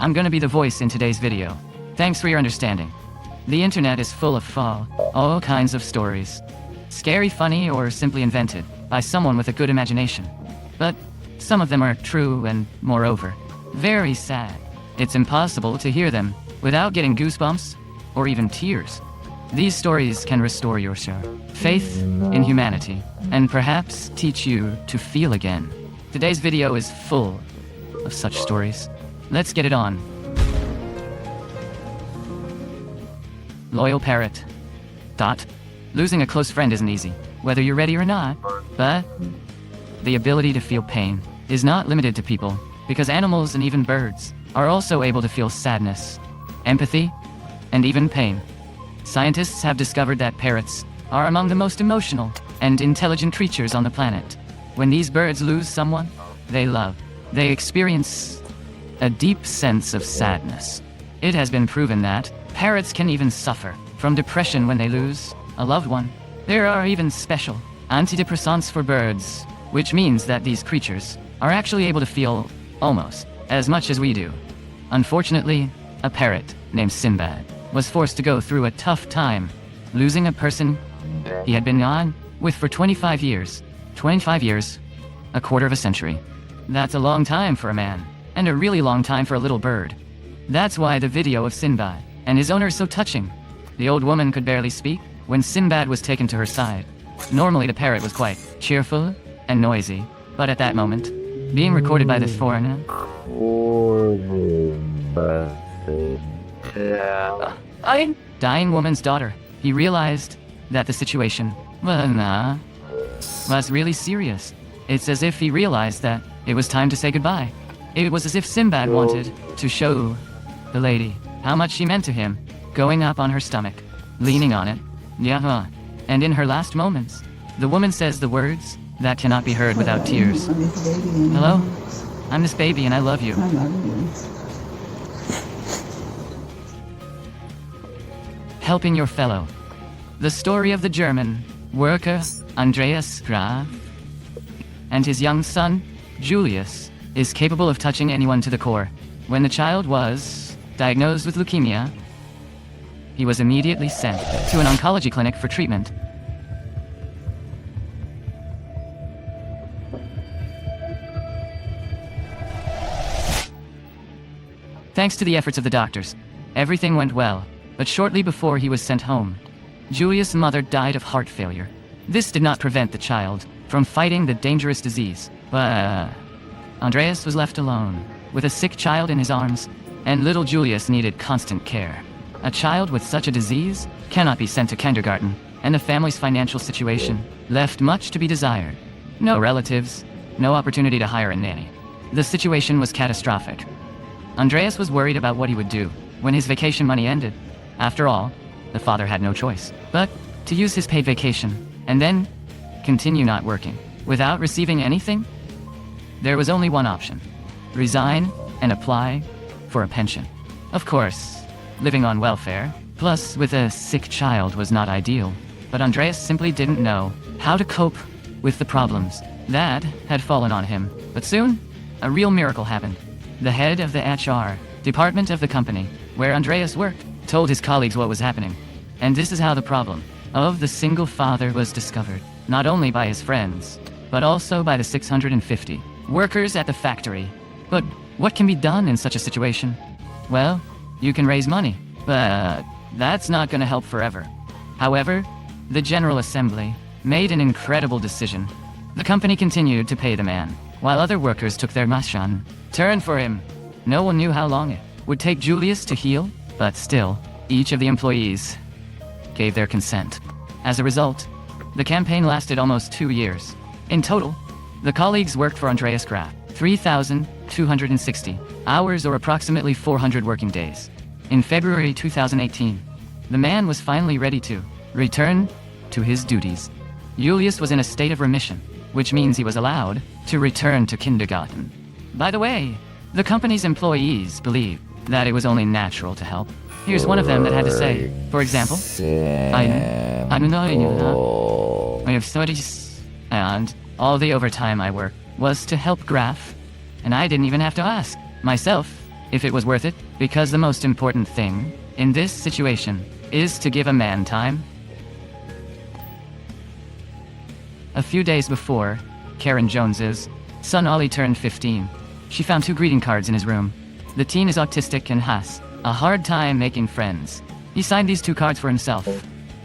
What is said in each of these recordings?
I'm gonna be the voice in today's video. Thanks for your understanding. The internet is full of all kinds of stories. Scary, funny, or simply invented by someone with a good imagination. But some of them are true and, moreover, very sad. It's impossible to hear them without getting goosebumps or even tears. These stories can restore your faith in humanity and perhaps teach you to feel again. Today's video is full of such stories. Let's get it on. Loyal Parrot. Losing a close friend isn't easy, whether you're ready or not, but the ability to feel pain is not limited to people, because animals and even birds are also able to feel sadness, empathy, and even pain. Scientists have discovered that parrots are among the most emotional and intelligent creatures on the planet. When these birds lose someone they love, they experience a deep sense of sadness. It has been proven that parrots can even suffer from depression when they lose a loved one. There are even special antidepressants for birds, which means that these creatures are actually able to feel almost as much as we do. Unfortunately, a parrot named Sinbad was forced to go through a tough time, losing a person he had been on with for 25 years. 25 years, a quarter of a century. That's a long time for a man, and a really long time for a little bird. That's why the video of Sinbad and his owner is so touching. The old woman could barely speak when Sinbad was taken to her side. Normally the parrot was quite cheerful and noisy, but at that moment, being recorded by the foreigner, dying woman's daughter, he realized that the situation was really serious. It's as if he realized that it was time to say goodbye. It was as if Sinbad wanted to show the lady how much she meant to him, going up on her stomach, leaning on it, and in her last moments, the woman says the words that cannot be heard without tears. Hello? I'm this baby and I love you. I love you. Helping your fellow. The story of the German worker Andreas Graf and his young son, Julius, is capable of touching anyone to the core. When the child was diagnosed with leukemia, he was immediately sent to an oncology clinic for treatment. Thanks to the efforts of the doctors, everything went well, but shortly before he was sent home, Julius' mother died of heart failure. This did not prevent the child from fighting the dangerous disease, but Andreas was left alone, with a sick child in his arms, and little Julius needed constant care. A child with such a disease cannot be sent to kindergarten, and the family's financial situation left much to be desired. No relatives, no opportunity to hire a nanny. The situation was catastrophic. Andreas was worried about what he would do when his vacation money ended. After all, the father had no choice but to use his paid vacation and then continue not working without receiving anything. There was only one option: resign and apply for a pension. Of course, living on welfare, plus with a sick child, was not ideal, but Andreas simply didn't know how to cope with the problems that had fallen on him. But soon, a real miracle happened. The head of the HR department of the company where Andreas worked told his colleagues what was happening. And this is how the problem of the single father was discovered, not only by his friends, but also by the 650 workers at the factory. But what can be done in such a situation? Well, you can raise money, but that's not gonna help forever. However, the General Assembly made an incredible decision. The company continued to pay the man, while other workers took their turn for him. No one knew how long it would take Julius to heal, but still, each of the employees gave their consent. As a result, the campaign lasted almost 2 years. In total, the colleagues worked for Andreas Graf 3,260 hours, or approximately 400 working days. In February 2018, the man was finally ready to return to his duties. Julius was in a state of remission, which means he was allowed to return to kindergarten. By the way, the company's employees believed that it was only natural to help. Here's one of them that had to say, for example, I have studies, and all the overtime I worked was to help Graf, and I didn't even have to ask myself if it was worth it, because the most important thing in this situation is to give a man time. A few days before Karen Jones's son Ollie turned 15, she found 2 greeting cards in his room. The teen is autistic and has a hard time making friends. He signed these 2 cards for himself,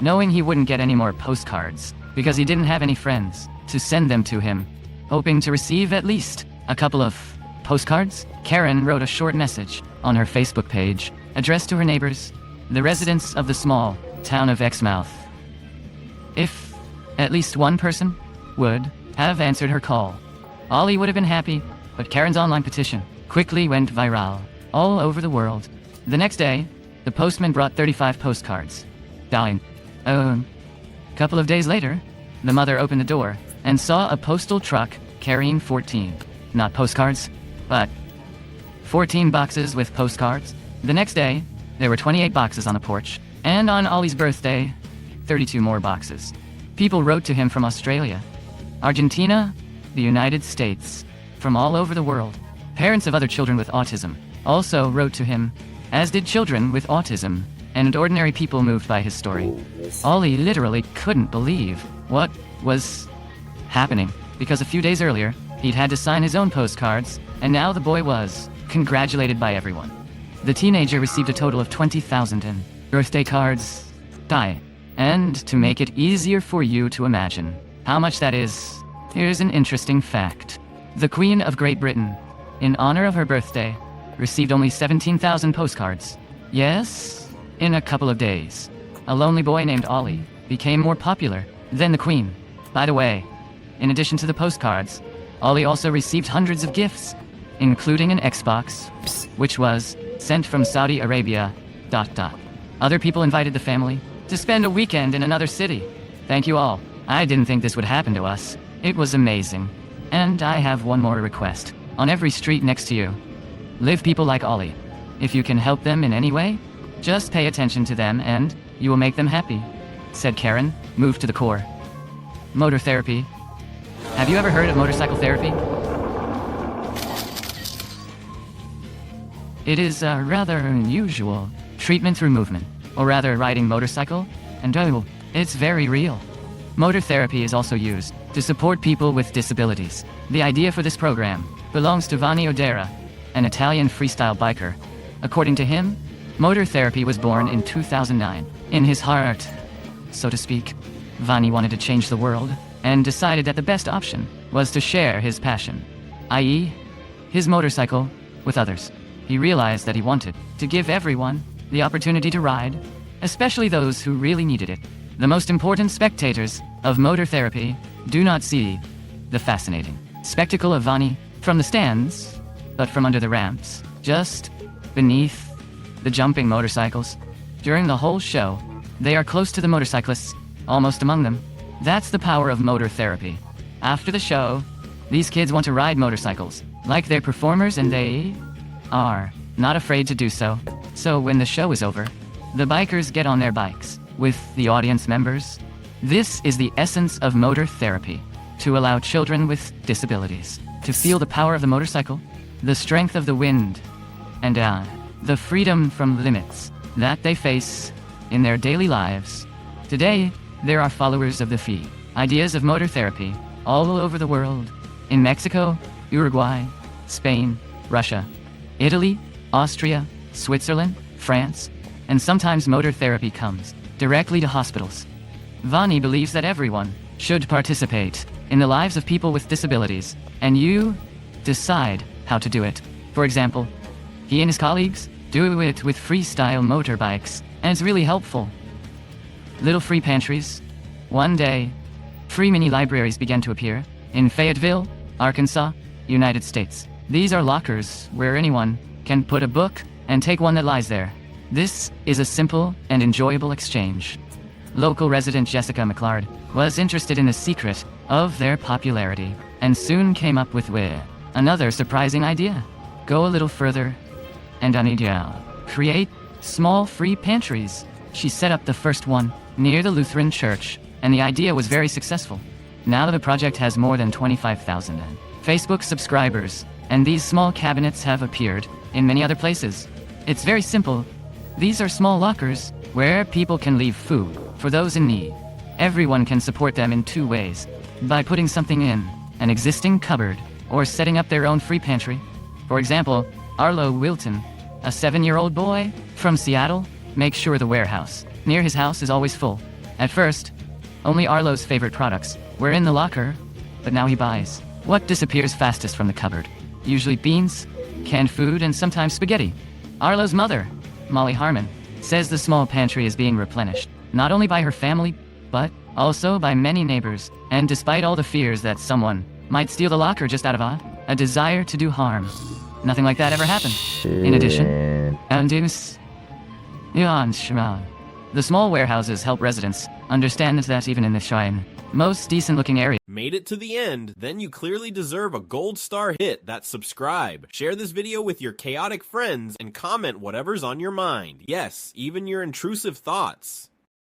knowing he wouldn't get any more postcards because he didn't have any friends to send them to him. Hoping to receive at least a couple of postcards, Karen wrote a short message on her Facebook page addressed to her neighbors, the residents of the small town of Exmouth. If at least one person would have answered her call, Ollie would have been happy, but Karen's online petition quickly went viral all over the world. The next day, the postman brought 35 postcards. Dying. A couple of days later, the mother opened the door and saw a postal truck carrying 14, not postcards, but 14 boxes with postcards. The next day, there were 28 boxes on the porch, and on Ollie's birthday, 32 more boxes. People wrote to him from Australia, Argentina, the United States, from all over the world. Parents of other children with autism also wrote to him, as did children with autism and ordinary people moved by his story. Ollie literally couldn't believe what was happening, because a few days earlier, he'd had to sign his own postcards, and now the boy was congratulated by everyone. The teenager received a total of 20,000 in birthday cards. And to make it easier for you to imagine how much that is, here's an interesting fact. The Queen of Great Britain, in honor of her birthday, received only 17,000 postcards. Yes, in a couple of days, a lonely boy named Ollie became more popular than the Queen. By the way, in addition to the postcards, Ollie also received hundreds of gifts, including an Xbox, which was sent from Saudi Arabia. Other people invited the family to spend a weekend in another city. Thank you all. I didn't think this would happen to us. It was amazing. And I have one more request. On every street next to you, live people like Ollie. If you can help them in any way, just pay attention to them and you will make them happy, said Karen, moved to the core. Motor therapy. Have you ever heard of motorcycle therapy? It is a rather unusual treatment through movement, or rather riding motorcycle, and it's very real. Motor therapy is also used to support people with disabilities. The idea for this program belongs to Vanni Odera, an Italian freestyle biker. According to him, motor therapy was born in 2009. In his heart, so to speak, Vanni wanted to change the world and decided that the best option was to share his passion, i.e., his motorcycle, with others. He realized that he wanted to give everyone the opportunity to ride, especially those who really needed it. The most important spectators of motor therapy do not see the fascinating spectacle of Vanni from the stands, but from under the ramps, just beneath the jumping motorcycles. During the whole show, they are close to the motorcyclists, almost among them. That's the power of motor therapy. After the show, these kids want to ride motorcycles, like they're performers, and they are not afraid to do so. So when the show is over, the bikers get on their bikes with the audience members. This is the essence of motor therapy, to allow children with disabilities to feel the power of the motorcycle, the strength of the wind, and the freedom from limits that they face in their daily lives. Today, there are followers of the ideas of motor therapy all over the world. In Mexico, Uruguay, Spain, Russia, Italy, Austria, Switzerland, France, and sometimes motor therapy comes directly to hospitals. Vanni believes that everyone should participate in the lives of people with disabilities, and you decide how to do it. For example, he and his colleagues do it with freestyle motorbikes, and it's really helpful. Little free pantries. One day, free mini libraries began to appear in Fayetteville, Arkansas, United States. These are lockers where anyone can put a book and take one that lies there. This is a simple and enjoyable exchange. Local resident Jessica McLeod was interested in the secret of their popularity and soon came up with another surprising idea. Go a little further and create small free pantries. She set up the first one near the Lutheran church, and the idea was very successful. Now the project has more than 25,000 Facebook subscribers and these small cabinets have appeared in many other places. It's very simple. These are small lockers where people can leave food for those in need. Everyone can support them in two ways: by putting something in an existing cupboard or setting up their own free pantry. For example, Arlo Wilton, a 7-year-old boy from Seattle, makes sure the warehouse near his house is always full. At first, only Arlo's favorite products were in the locker, but now he buys what disappears fastest from the cupboard. Usually beans, canned food, and sometimes spaghetti. Arlo's mother, Molly Harmon, says the small pantry is being replenished, not only by her family, but also by many neighbors. And despite all the fears that someone might steal the locker just out of a desire to do harm, nothing like that ever happened. In addition, the small warehouses help residents understand that even in the shrine, most decent-looking area. Made it to the end? Then you clearly deserve a gold star. Hit that subscribe. Share this video with your chaotic friends and comment whatever's on your mind. Yes, even your intrusive thoughts.